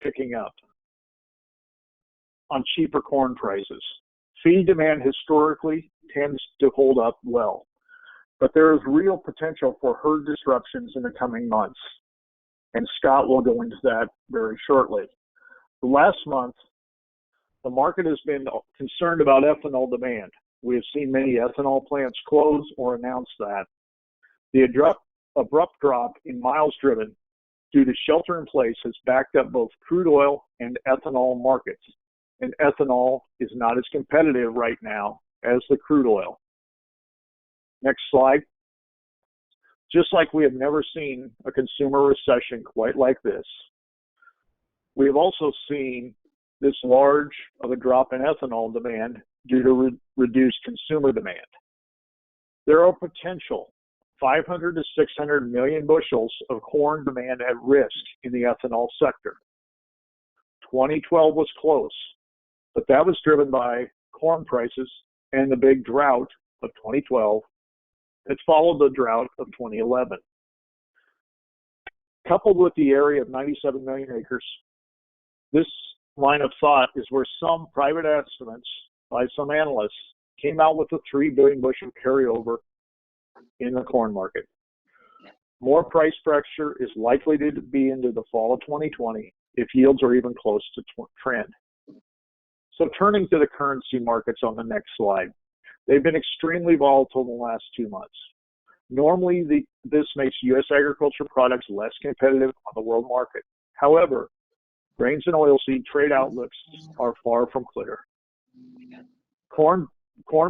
picking up on cheaper corn prices. Feed demand historically tends to hold up well, but there is real potential for herd disruptions in the coming months, and Scott will go into that very shortly. Last month, the market has been concerned about ethanol demand. We have seen many ethanol plants close or announce that. The abrupt drop in miles driven due to shelter in place has backed up both crude oil and ethanol markets, and ethanol is not as competitive right now as the crude oil. Next slide. Just like we have never seen a consumer recession quite like this, we have also seen this large of a drop in ethanol demand due to reduced consumer demand. There are potential 500 to 600 million bushels of corn demand at risk in the ethanol sector. 2012 was close, but that was driven by corn prices and the big drought of 2012 that followed the drought of 2011. Coupled with the area of 97 million acres, this line of thought is where some private estimates by some analysts came out with a 3 billion bushel carryover in the corn market. More price pressure is likely to be into the fall of 2020 if yields are even close to trend. So turning to the currency markets on the next slide, they've been extremely volatile in the last 2 months. Normally, this makes U.S. agriculture products less competitive on the world market. However, grains and oilseed trade outlooks are far from clear. Corn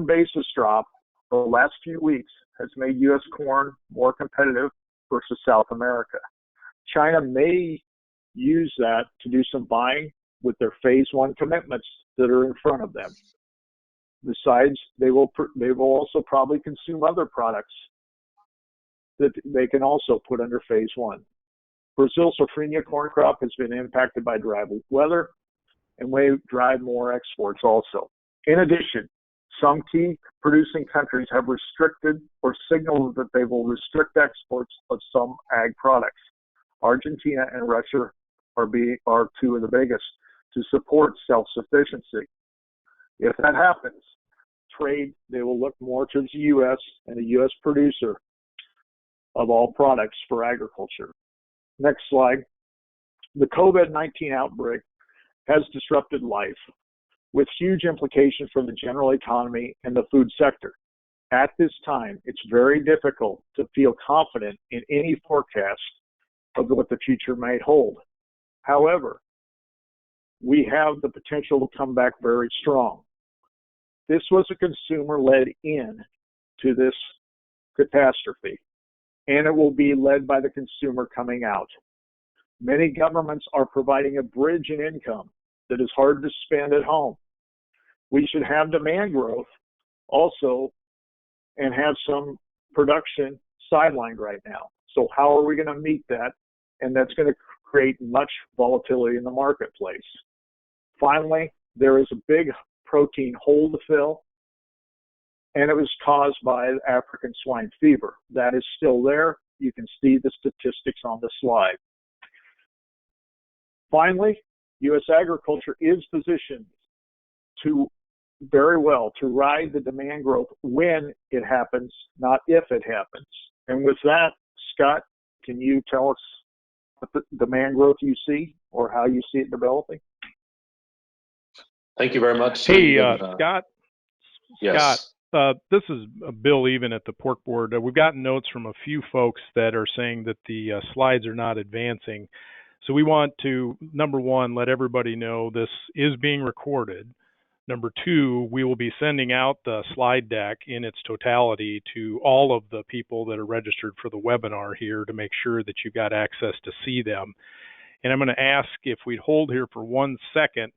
basis drop for the last few weeks has made U.S. corn more competitive versus South America. China may use that to do some buying with their phase one commitments that are in front of them. Besides, they will also probably consume other products that they can also put under phase one. Brazil's safrinha corn crop has been impacted by dry weather and may drive more exports also. In addition, some key producing countries have restricted or signaled that they will restrict exports of some ag products. Argentina and Russia are two of the biggest to support self-sufficiency. If that happens, they will look more to the U.S. and the U.S. producer of all products for agriculture. Next slide. The COVID-19 outbreak has disrupted life with huge implications for the general economy and the food sector. At this time, it's very difficult to feel confident in any forecast of what the future might hold. However, we have the potential to come back very strong. This was a consumer-led in to this catastrophe, and it will be led by the consumer coming out. Many governments are providing a bridge in income that is hard to spend at home. We should have demand growth also and have some production sidelined right now. So how are we going to meet that? And that's going to create much volatility in the marketplace. Finally, there is a big protein hole to fill, and it was caused by African swine fever. That is still there. You can see the statistics on the slide. Finally, U.S. agriculture is positioned very well to ride the demand growth when it happens, not if it happens. And with that, Scott, can you tell us what the demand growth you see or how you see it developing? Thank you very much. Hey, Scott. Yes. Scott, this is Bill Even at the Pork Board. We've gotten notes from a few folks that are saying that the slides are not advancing. So we want to, number one, let everybody know this is being recorded. Number two, we will be sending out the slide deck in its totality to all of the people that are registered for the webinar here to make sure that you got access to see them. And I'm going to ask if we'd hold here for 1 second.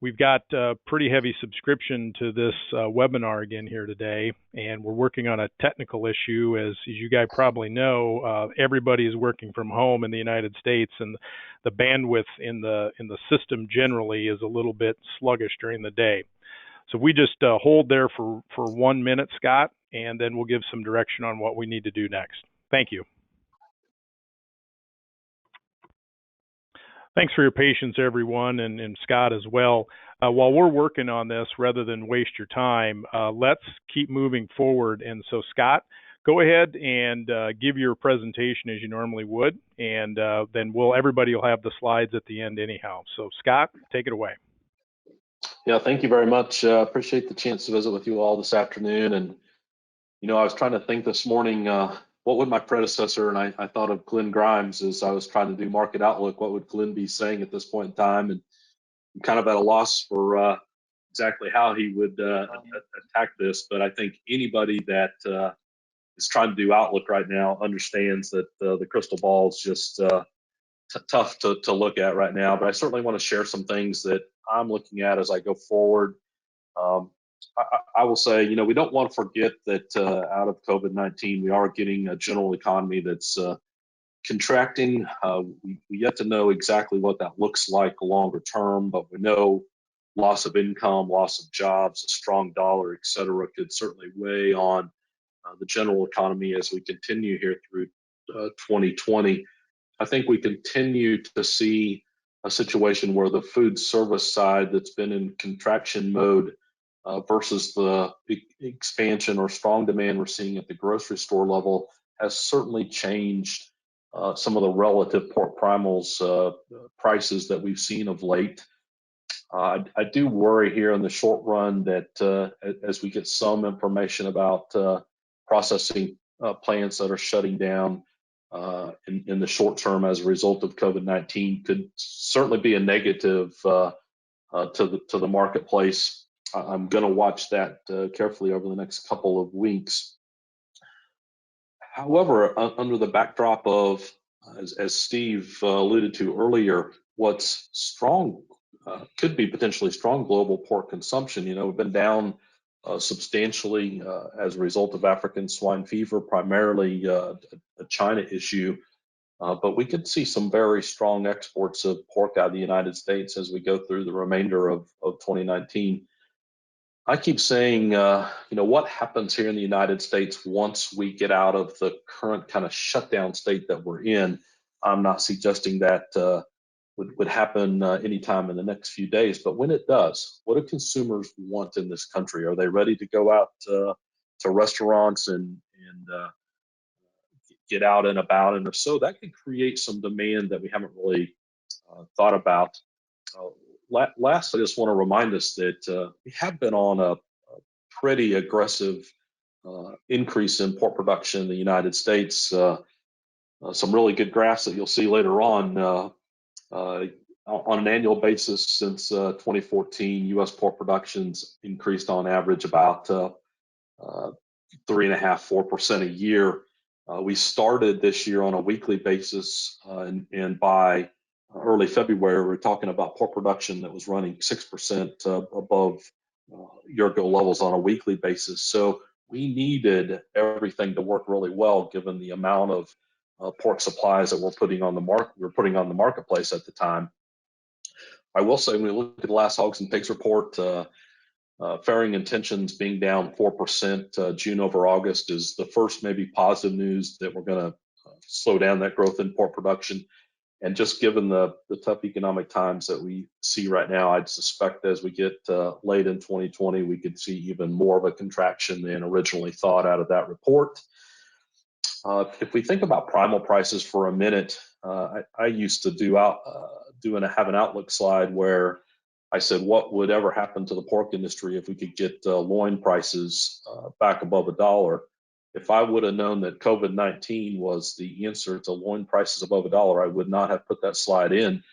We've got a pretty heavy subscription to this webinar again here today, and we're working on a technical issue. As you guys probably know, everybody is working from home in the United States, and the bandwidth in the system generally is a little bit sluggish during the day. So we just hold there for 1 minute, Scott, and then we'll give some direction on what we need to do next. Thank you. Thanks for your patience, everyone, and Scott as well. While we're working on this, rather than waste your time, let's keep moving forward. And so, Scott, go ahead and give your presentation as you normally would, and then everybody will have the slides at the end anyhow. So, Scott, take it away. Yeah, thank you very much. Appreciate the chance to visit with you all this afternoon. And, you know, I was trying to think this morning, what would my predecessor, and I thought of Glenn Grimes as I was trying to do market outlook, what would Glenn be saying at this point in time? And I'm kind of at a loss for exactly how he would attack this. But I think anybody that is trying to do outlook right now understands that the crystal ball is just tough to look at right now. But I certainly want to share some things that I'm looking at as I go forward. I will say, you know, we don't want to forget that out of COVID-19, we are getting a general economy that's contracting. We yet to know exactly what that looks like longer term, but we know loss of income, loss of jobs, a strong dollar, et cetera, could certainly weigh on the general economy as we continue here through 2020. I think we continue to see a situation where the food service side that's been in contraction mode versus the expansion or strong demand we're seeing at the grocery store level has certainly changed some of the relative pork primals prices that we've seen of late. I do worry here in the short run that as we get some information about processing plants that are shutting down in the short term as a result of COVID-19 could certainly be a negative to the marketplace. I'm going to watch that carefully over the next couple of weeks. However, under the backdrop of, as Steve alluded to earlier, what's strong could be potentially strong global pork consumption. You know, we've been down substantially as a result of African swine fever, primarily a China issue. But we could see some very strong exports of pork out of the United States as we go through the remainder of 2019. I keep saying, you know, what happens here in the United States once we get out of the current kind of shutdown state that we're in? I'm not suggesting that would happen anytime in the next few days, but when it does, what do consumers want in this country? Are they ready to go out to restaurants and get out and about? And if so, that could create some demand that we haven't really thought about. Last, I just want to remind us that we have been on a pretty aggressive increase in pork production in the United States. Some really good graphs that you'll see later on an annual basis since 2014, U.S. pork production's increased on average about 3.5%, 4% a year. We started this year on a weekly basis, and by early February, we're talking about pork production that was running 6% above year-ago levels on a weekly basis. So we needed everything to work really well, given the amount of pork supplies that we're putting on the marketplace at the time. I will say, when we look at the last hogs and pigs report, farrowing intentions being down 4% June over August is the first maybe positive news that we're going to slow down that growth in pork production. And just given the tough economic times that we see right now, I'd suspect as we get late in 2020, we could see even more of a contraction than originally thought out of that report. If we think about primal prices for a minute, I used to have an outlook slide where I said, what would ever happen to the pork industry if we could get loin prices back above $1? If I would have known that COVID-19 was the answer to loin prices above $1, I would not have put that slide in.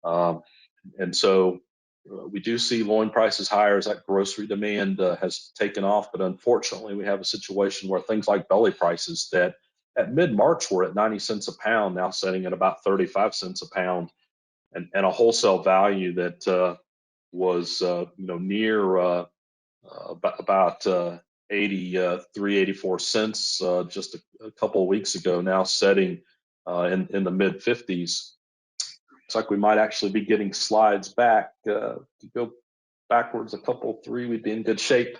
And so we do see loin prices higher as that grocery demand has taken off. But unfortunately, we have a situation where things like belly prices that at mid-March were at 90 cents a pound, now sitting at about 35 cents a pound, and a wholesale value that was near about 83, 84 cents just a couple of weeks ago, now setting in the mid 50s. It's like we might actually be getting slides back. To go backwards a couple, three, we'd be in good shape.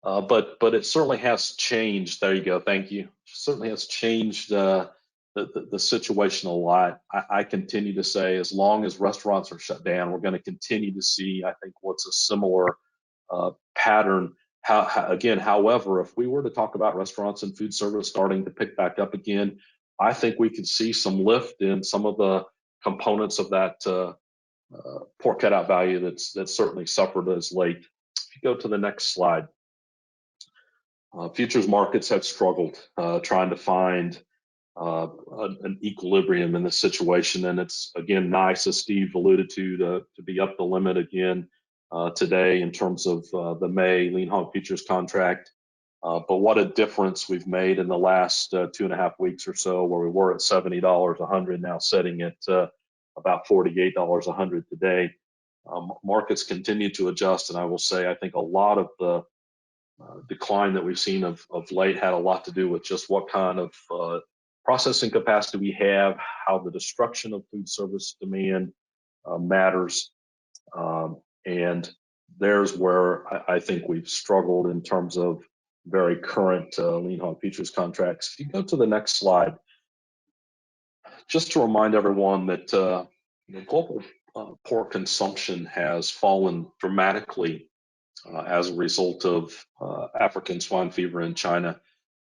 But it certainly has changed. There you go. Thank you. It certainly has changed the situation a lot. I continue to say, as long as restaurants are shut down, we're going to continue to see, I think, what's a similar pattern. Again, however, if we were to talk about restaurants and food service starting to pick back up again, I think we could see some lift in some of the components of that pork cutout value that's certainly suffered as late. If you go to the next slide, futures markets have struggled trying to find an equilibrium in this situation, and it's again nice, as Steve alluded to be up the limit again today in terms of the May lean hog futures contract. But what a difference we've made in the last 2.5 weeks or so, where we were at $70 a hundred, now sitting at about $48 a hundred today. Markets continue to adjust, and I will say I think a lot of the decline that we've seen of late had a lot to do with just what kind of processing capacity we have, how the destruction of food service demand matters, and there's where I think we've struggled in terms of very current lean hog futures contracts. If you go to the next slide, just to remind everyone that global pork consumption has fallen dramatically as a result of African swine fever in China.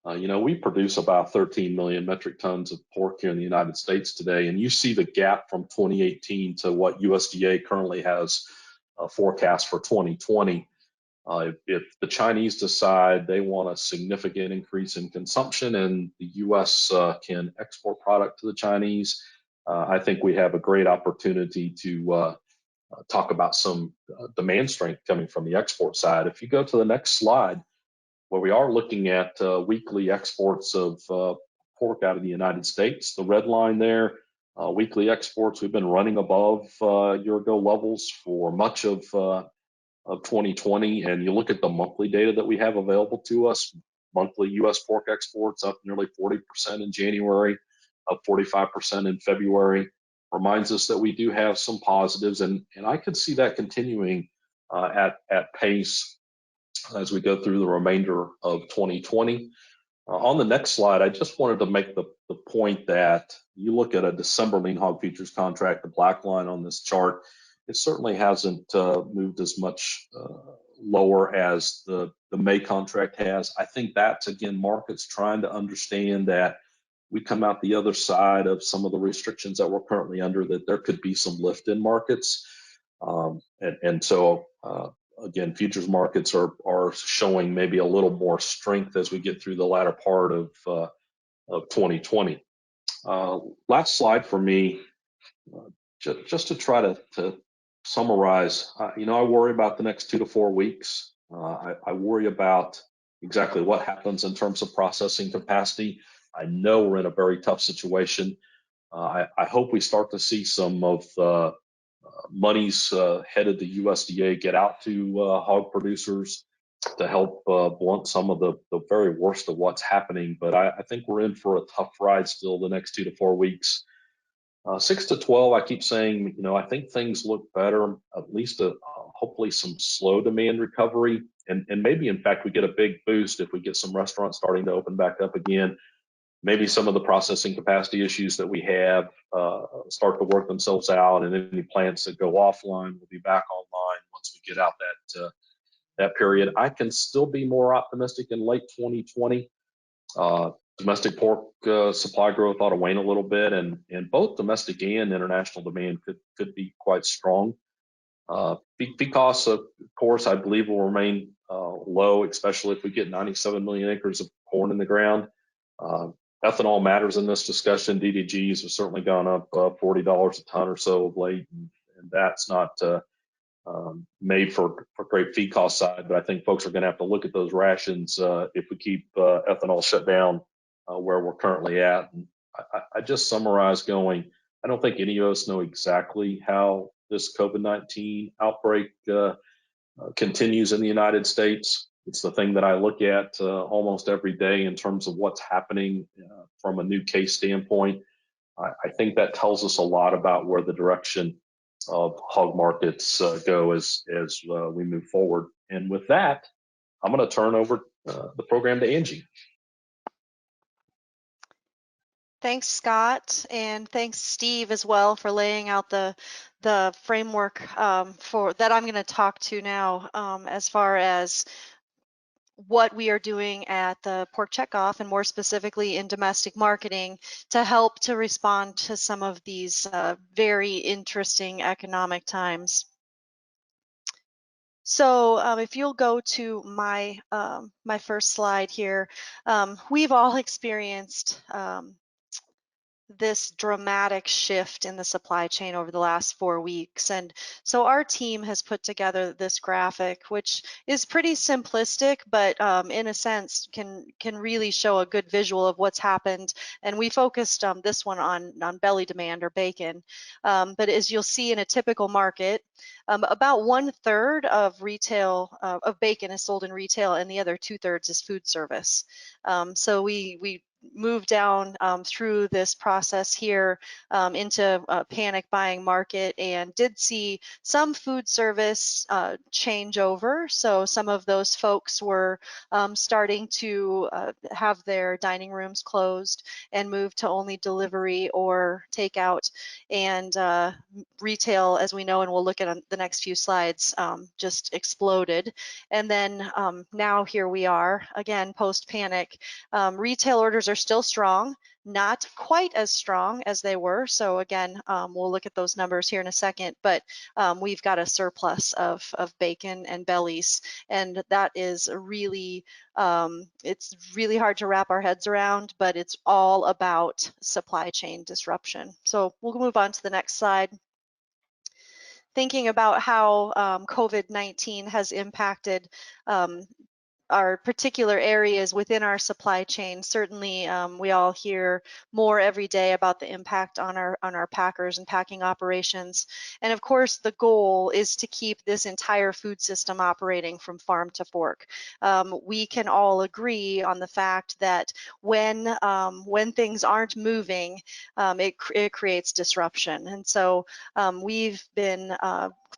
We produce about 13 million metric tons of pork here in the United States today, and you see the gap from 2018 to what USDA currently has forecast for 2020. If the Chinese decide they want a significant increase in consumption and the U.S. Can export product to the Chinese, I think we have a great opportunity to talk about some demand strength coming from the export side. If you go to the next slide, where we are looking at weekly exports of pork out of the United States, the red line there, weekly exports, we've been running above year-ago levels for much of 2020, and you look at the monthly data that we have available to us, monthly U.S. pork exports up nearly 40% in January, up 45% in February, reminds us that we do have some positives, and I could see that continuing at pace as we go through the remainder of 2020. On the next slide, I just wanted to make the point that you look at a December lean hog futures contract, the black line on this chart, it certainly hasn't moved as much lower as the May contract has. I think that's, again, markets trying to understand that we come out the other side of some of the restrictions that we're currently under, that there could be some lift in markets. So again, futures markets are showing maybe a little more strength as we get through the latter part of 2020. Last slide for me, just to try to summarize. I worry about the next 2 to 4 weeks. I worry about exactly what happens in terms of processing capacity. I know we're in a very tough situation. I hope we start to see some of the monies headed to USDA get out to hog producers to help blunt some of the very worst of what's happening. But I think we're in for a tough ride still the next 2 to 4 weeks. 6 to 12, I keep saying, I think things look better, at least hopefully some slow demand recovery. And maybe, in fact, we get a big boost if we get some restaurants starting to open back up again. Maybe some of the processing capacity issues that we have start to work themselves out, and any plants that go offline will be back online once we get out that period. I can still be more optimistic in late 2020. Domestic pork supply growth ought to wane a little bit, and both domestic and international demand could be quite strong. Feed costs, of course, I believe will remain low, especially if we get 97 million acres of corn in the ground. Ethanol matters in this discussion. DDGs have certainly gone up $40 a ton or so of late, and that's not made for great feed cost side. But I think folks are going to have to look at those rations if we keep ethanol shut down where we're currently at. And I just summarize going, I don't think any of us know exactly how this COVID-19 outbreak continues in the United States. It's the thing that I look at almost every day in terms of what's happening from a new case standpoint. I think that tells us a lot about where the direction of hog markets go as we move forward. And with that, I'm going to turn over the program to Angie. Thanks, Scott, and thanks, Steve, as well, for laying out the framework for that I'm going to talk to now, as far as what we are doing at the Pork Checkoff, and more specifically in domestic marketing, to help to respond to some of these very interesting economic times. So if you'll go to my my first slide here, we've all experienced this dramatic shift in the supply chain over the last 4 weeks. And so our team has put together this graphic, which is pretty simplistic, but in a sense can really show a good visual of what's happened. And we focused this one on belly demand or bacon. But as you'll see in a typical market, about 1/3 of retail of bacon is sold in retail, and the other 2/3 is food service. So we move down through this process here into a panic buying market, and did see some food service change over. So some of those folks were starting to have their dining rooms closed and move to only delivery or takeout. And retail, as we know, and we'll look at on the next few slides, just exploded. And then now here we are again post-panic. Retail orders are still strong, not quite as strong as they were. So again, we'll look at those numbers here in a second, but we've got a surplus of bacon and bellies, and that is really, it's really hard to wrap our heads around, but it's all about supply chain disruption. So we'll move on to the next slide. Thinking about how COVID-19 has impacted our particular areas within our supply chain. Certainly, we all hear more every day about the impact on our packers and packing operations. And of course, the goal is to keep this entire food system operating from farm to fork. We can all agree on the fact that when things aren't moving, it creates disruption. And so we've been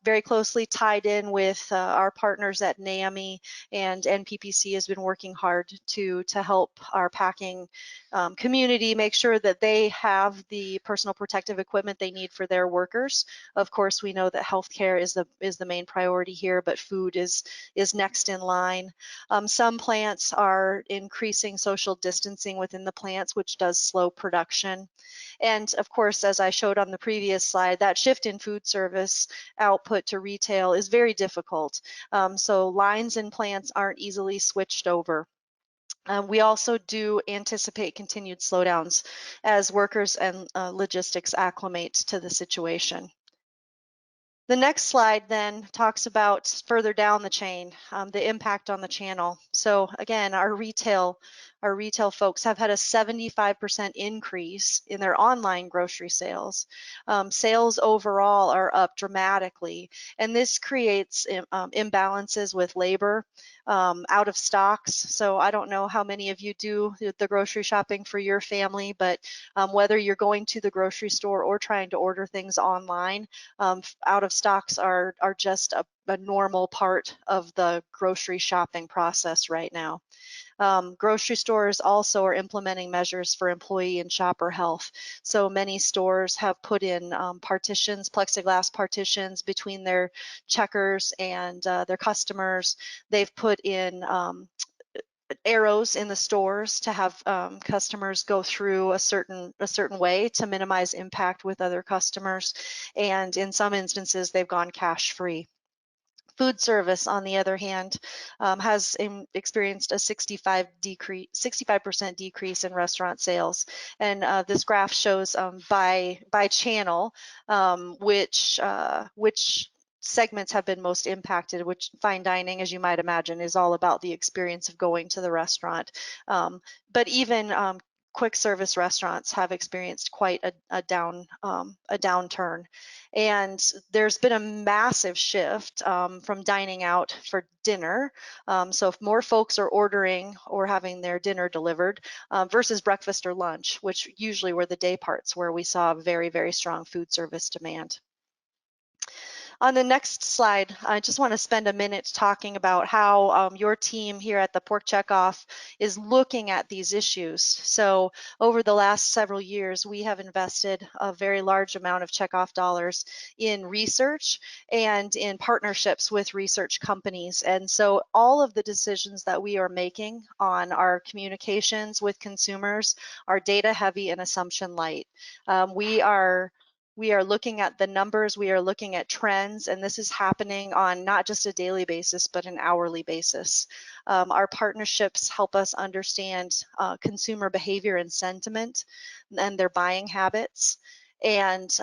very closely tied in with our partners at NAMI, and NPPC has been working hard to help our packing community make sure that they have the personal protective equipment they need for their workers. Of course, we know that healthcare is the main priority here, but food is next in line. Some plants are increasing social distancing within the plants, which does slow production. And of course, as I showed on the previous slide, that shift in food service output to retail is very difficult. So lines in plants aren't easily switched over. We also do anticipate continued slowdowns as workers and logistics acclimate to the situation. The next slide then talks about further down the chain, the impact on the channel. So again, our retail folks have had a 75% increase in their online grocery sales. Sales overall are up dramatically, and this creates imbalances with labor, out of stocks. So I don't know how many of you do the grocery shopping for your family, but whether you're going to the grocery store or trying to order things online, out of stocks are just a normal part of the grocery shopping process right now. Grocery stores also are implementing measures for employee and shopper health. So many stores have put in partitions, plexiglass partitions between their checkers and their customers. They've put in arrows in the stores to have customers go through a certain way to minimize impact with other customers. And in some instances, they've gone cash free. Food service, on the other hand, has experienced a 65% decrease in restaurant sales. And this graph shows by channel which segments have been most impacted, which fine dining, as you might imagine, is all about the experience of going to the restaurant. But even quick service restaurants have experienced quite a downturn. And there's been a massive shift from dining out for dinner. So if more folks are ordering or having their dinner delivered versus breakfast or lunch, which usually were the day parts where we saw very, very strong food service demand. On the next slide, I just want to spend a minute talking about how your team here at the Pork Checkoff is looking at these issues. So over the last several years, we have invested a very large amount of Checkoff dollars in research and in partnerships with research companies. And so all of the decisions that we are making on our communications with consumers are data heavy and assumption light. We are looking at the numbers, we are looking at trends, and this is happening on not just a daily basis, but an hourly basis. Our partnerships help us understand consumer behavior and sentiment and their buying habits. And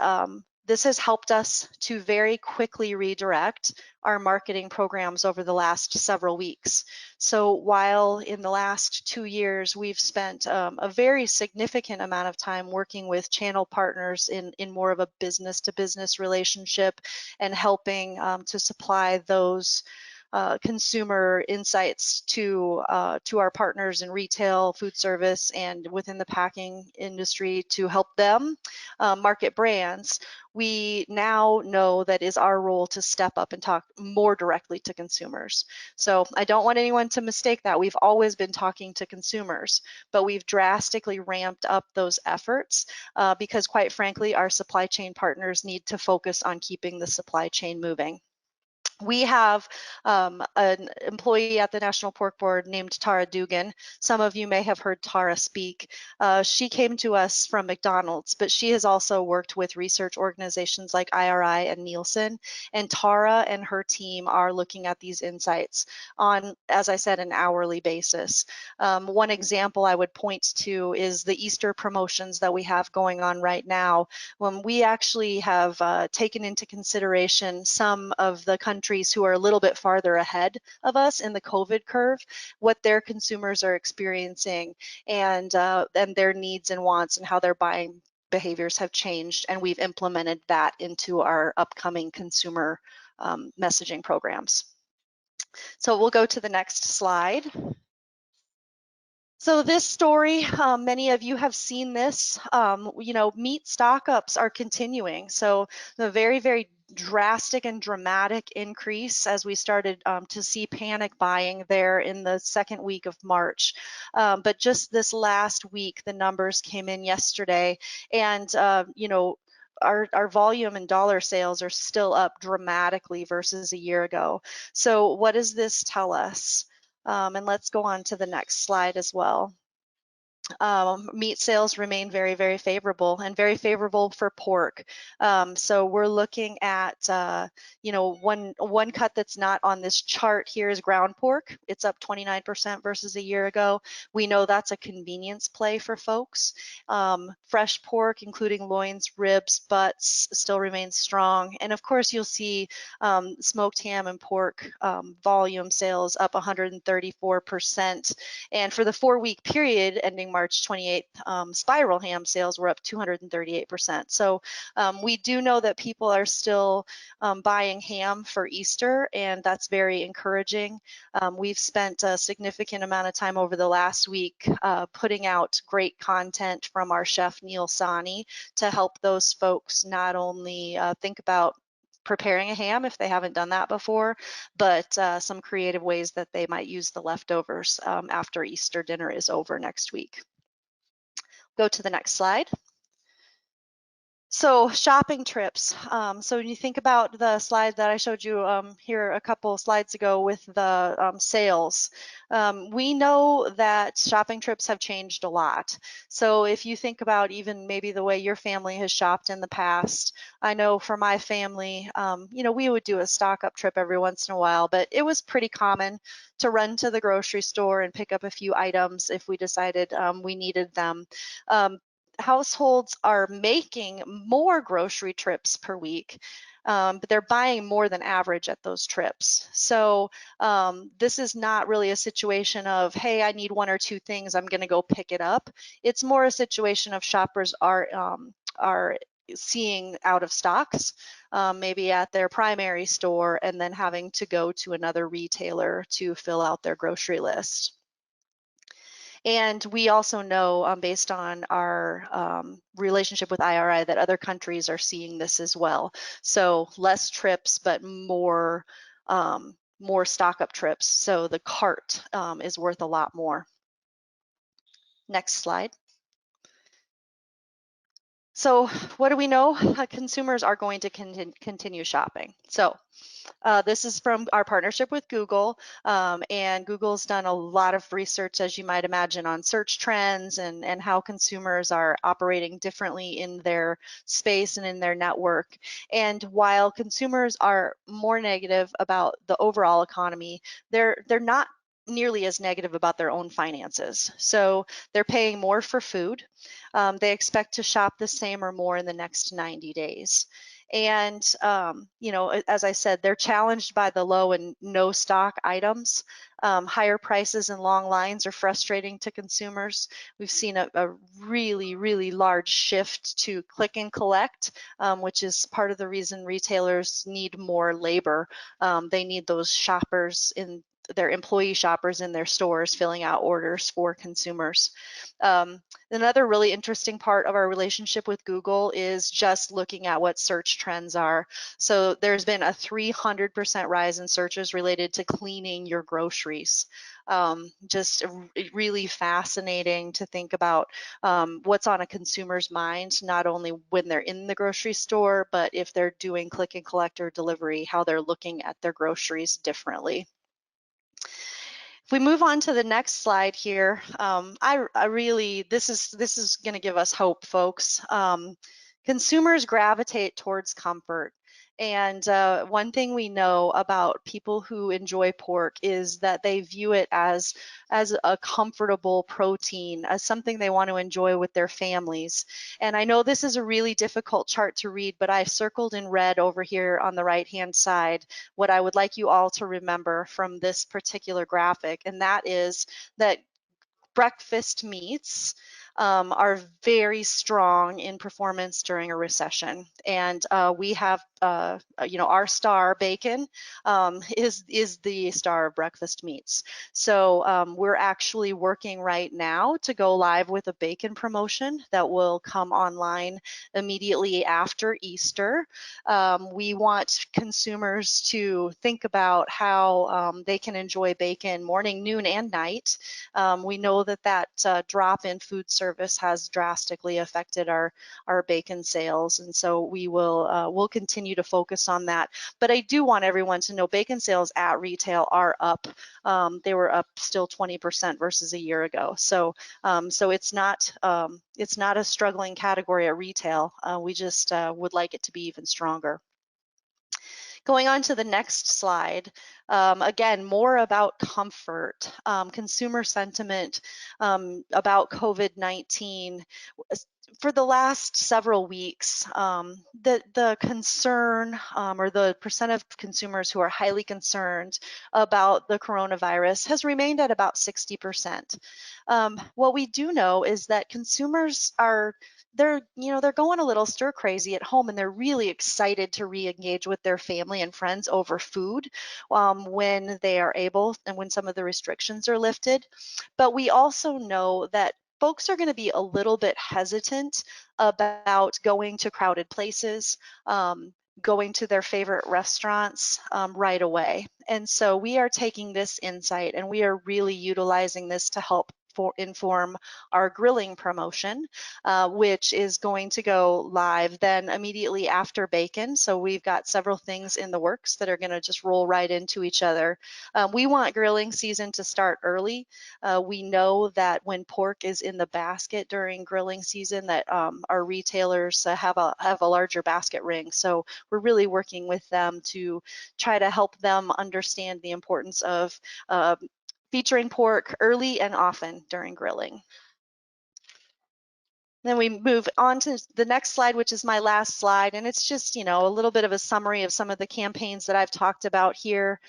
this has helped us to very quickly redirect our marketing programs over the last several weeks. So while in the last 2 years, we've spent a very significant amount of time working with channel partners in more of a business-to-business relationship and helping to supply those consumer insights to our partners in retail, food service, and within the packing industry to help them market brands. We now know that is our role to step up and talk more directly to consumers. So I don't want anyone to mistake that. We've always been talking to consumers, but we've drastically ramped up those efforts because quite frankly, our supply chain partners need to focus on keeping the supply chain moving. We have an employee at the National Pork Board named Tara Dugan. Some of you may have heard Tara speak. She came to us from McDonald's, but she has also worked with research organizations like IRI and Nielsen. And Tara and her team are looking at these insights on, as I said, an hourly basis. One example I would point to is the Easter promotions that we have going on right now. When we actually have taken into consideration some of the countries who are a little bit farther ahead of us in the COVID curve, what their consumers are experiencing and their needs and wants and how their buying behaviors have changed. And we've implemented that into our upcoming consumer messaging programs. So we'll go to the next slide. So this story, many of you have seen this, meat stock-ups are continuing. So the very, very drastic and dramatic increase as we started to see panic buying there in the second week of March. But just this last week, the numbers came in yesterday and, our volume and dollar sales are still up dramatically versus a year ago. So what does this tell us? And let's go on to the next slide as well. Meat sales remain very, very favorable and very favorable for pork. So we're looking at, one cut that's not on this chart here is ground pork. It's up 29% versus a year ago. We know that's a convenience play for folks. Fresh pork, including loins, ribs, butts, still remains strong. And of course, you'll see smoked ham and pork volume sales up 134%. And for the 4-week period ending March 28th, spiral ham sales were up 238%. So we do know that people are still buying ham for Easter, and that's very encouraging. We've spent a significant amount of time over the last week putting out great content from our chef Neil Sani to help those folks not only think about preparing a ham if they haven't done that before, but some creative ways that they might use the leftovers after Easter dinner is over next week. Go to the next slide. So shopping trips. So when you think about the slide that I showed you here a couple slides ago with the sales, we know that shopping trips have changed a lot. So if you think about even maybe the way your family has shopped in the past, I know for my family, we would do a stock up trip every once in a while, but it was pretty common to run to the grocery store and pick up a few items if we decided we needed them. Households are making more grocery trips per week, but they're buying more than average at those trips. So this is not really a situation of, hey, I need 1 or 2 things, I'm going to go pick it up. It's more a situation of shoppers are seeing out of stocks, maybe at their primary store, and then having to go to another retailer to fill out their grocery list. And we also know, based on our relationship with IRI, that other countries are seeing this as well. So less trips, but more stock up trips. So the cart is worth a lot more. Next slide. So what do we know? Consumers are going to continue shopping. So this is from our partnership with Google, and Google's done a lot of research, as you might imagine, on search trends and how consumers are operating differently in their space and in their network. And while consumers are more negative about the overall economy, they're not nearly as negative about their own finances. So they're paying more for food. They expect to shop the same or more in the next 90 days. And, you know, as I said, they're challenged by the low and no stock items. Higher prices and long lines are frustrating to consumers. We've seen a really, really large shift to click and collect, which is part of the reason retailers need more labor. They need those shoppers in their employee shoppers in their stores filling out orders for consumers. Another really interesting part of our relationship with Google is just looking at what search trends are. So there's been a 300% rise in searches related to cleaning your groceries. Just really fascinating to think about what's on a consumer's mind, not only when they're in the grocery store, but if they're doing click and collect or delivery, how they're looking at their groceries differently. If we move on to the next slide here, I really, this is going to give us hope, folks. Consumers gravitate towards comfort. And one thing we know about people who enjoy pork is that they view it as a comfortable protein, as something they want to enjoy with their families. And I know this is a really difficult chart to read, but I've circled in red over here on the right-hand side what I would like you all to remember from this particular graphic, and that is that breakfast meats are very strong in performance during a recession. And we have, you know, our star bacon is the star of breakfast meats. So we're actually working right now to go live with a bacon promotion that will come online immediately after Easter. We want consumers to think about how they can enjoy bacon morning, noon, and night. We know that drop in food service has drastically affected our bacon sales, and so we'll continue to focus on that. But I do want everyone to know bacon sales at retail are up. They were up still 20% versus a year ago. So it's not a struggling category at retail. We just would like it to be even stronger. Going on to the next slide, again, more about comfort, consumer sentiment about COVID-19. For the last several weeks, the concern or the percent of consumers who are highly concerned about the coronavirus has remained at about 60%. What we do know is that consumers they're going a little stir crazy at home, and they're really excited to re-engage with their family and friends over food when they are able and when some of the restrictions are lifted. But we also know that folks are going to be a little bit hesitant about going to crowded places, going to their favorite restaurants right away. And so we are taking this insight and we are really utilizing this to help inform our grilling promotion, which is going to go live then immediately after bacon. So we've got several things in the works that are going to just roll right into each other. We want grilling season to start early. We know that when pork is in the basket during grilling season, that our retailers have a larger basket ring. So we're really working with them to try to help them understand the importance of featuring pork early and often during grilling. Then we move on to the next slide, which is my last slide, and it's just, you know, a little bit of a summary of some of the campaigns that I've talked about here.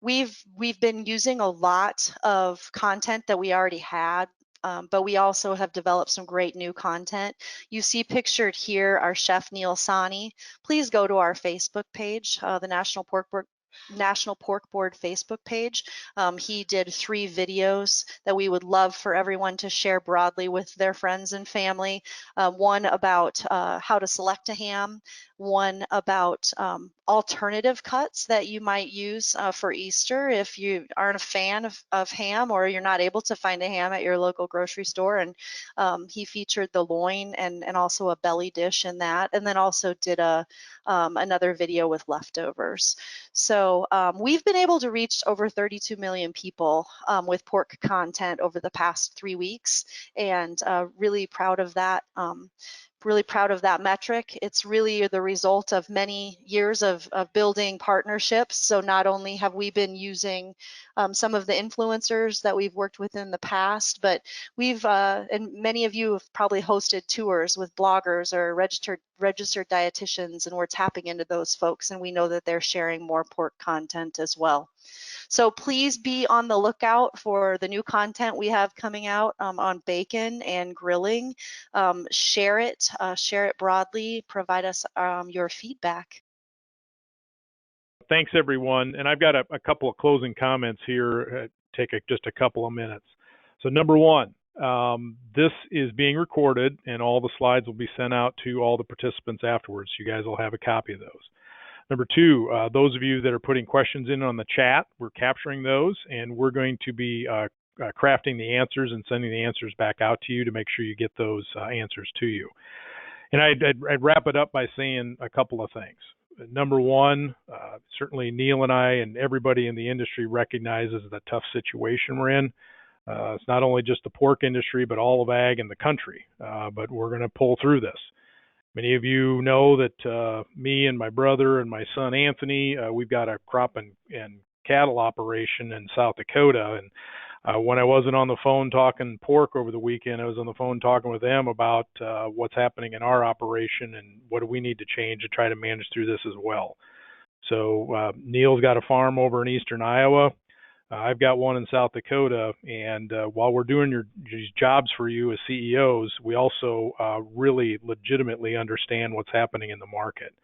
We've been using a lot of content that we already had, but we also have developed some great new content. You see pictured here our chef Neil Sani. Please go to our Facebook page, the National Pork Board National Pork Board Facebook page. He did 3 videos that we would love for everyone to share broadly with their friends and family. One about how to select a ham, one about alternative cuts that you might use for Easter if you aren't a fan of ham or you're not able to find a ham at your local grocery store. And he featured the loin and also a belly dish in that, and then also did another video with leftovers. So we've been able to reach over 32 million people with pork content over the past 3 weeks, and really proud of that. Really proud of that metric. It's really the result of many years of building partnerships. So not only have we been using some of the influencers that we've worked with in the past, but we've, and many of you have probably hosted tours with bloggers or registered dietitians, and we're tapping into those folks, and we know that they're sharing more pork content as well. So please be on the lookout for the new content we have coming out on bacon and grilling. Share it broadly, provide us your feedback. Thanks, everyone. And I've got a couple of closing comments here, take just a couple of minutes. So number one, this is being recorded and all the slides will be sent out to all the participants afterwards. You guys will have a copy of those. Number two, those of you that are putting questions in on the chat, we're capturing those and we're going to be crafting the answers and sending the answers back out to you to make sure you get those answers to you. And I'd wrap it up by saying a couple of things. Number one, certainly Neil and I and everybody in the industry recognizes the tough situation we're in. It's not only just the pork industry, but all of ag in the country. But we're going to pull through this. Many of you know that me and my brother and my son Anthony, we've got a crop and cattle operation in South Dakota. And when I wasn't on the phone talking pork over the weekend, I was on the phone talking with them about what's happening in our operation and what do we need to change to try to manage through this as well. So Neil's got a farm over in eastern Iowa. I've got one in South Dakota, and while we're doing these jobs for you as CEOs, we also really legitimately understand what's happening in the market.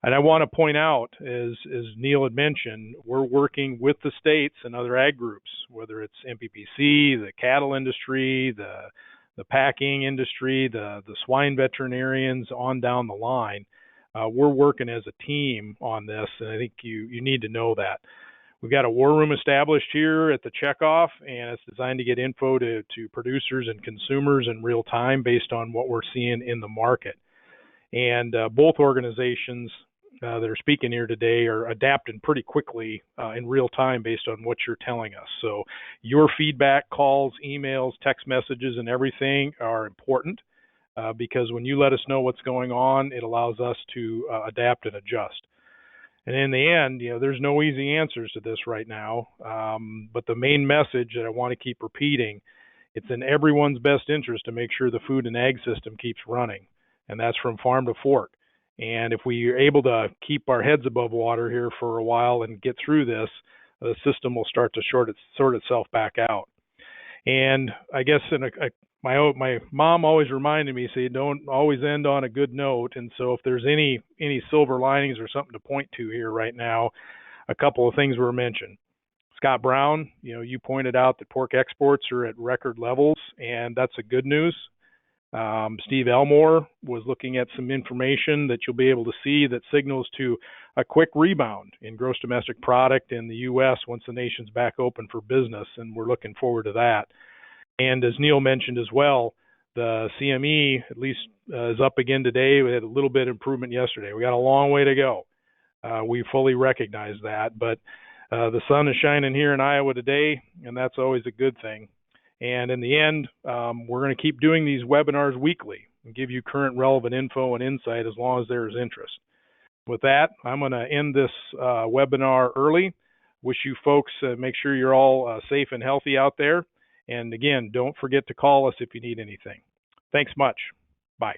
And I want to point out, as Neil had mentioned, we're working with the states and other ag groups, whether it's MPPC, the cattle industry, the packing industry, the swine veterinarians, on down the line. We're working as a team on this, and I think you need to know that. We've got a war room established here at the Checkoff, and it's designed to get info to producers and consumers in real time based on what we're seeing in the market. And both organizations that are speaking here today are adapting pretty quickly in real time based on what you're telling us. So your feedback, calls, emails, text messages, and everything are important because when you let us know what's going on, it allows us to adapt and adjust. And in the end, there's no easy answers to this right now. But the main message that I want to keep repeating, it's in everyone's best interest to make sure the food and ag system keeps running. And that's from farm to fork. And if we are able to keep our heads above water here for a while and get through this, the system will start to sort itself back out. And I guess my mom always reminded me, say, don't always end on a good note. And so if there's any silver linings or something to point to here right now, a couple of things were mentioned. Scott Brown, you pointed out that pork exports are at record levels, and that's a good news. Steve Elmore was looking at some information that you'll be able to see that signals to a quick rebound in gross domestic product in the U.S. once the nation's back open for business, and we're looking forward to that. And as Neil mentioned as well, the CME at least is up again today. We had a little bit of improvement yesterday. We got a long way to go. We fully recognize that, but the sun is shining here in Iowa today, and that's always a good thing. And in the end, we're going to keep doing these webinars weekly and give you current relevant info and insight as long as there is interest. With that, I'm going to end this webinar early. Wish you folks make sure you're all safe and healthy out there. And again, don't forget to call us if you need anything. Thanks much. Bye.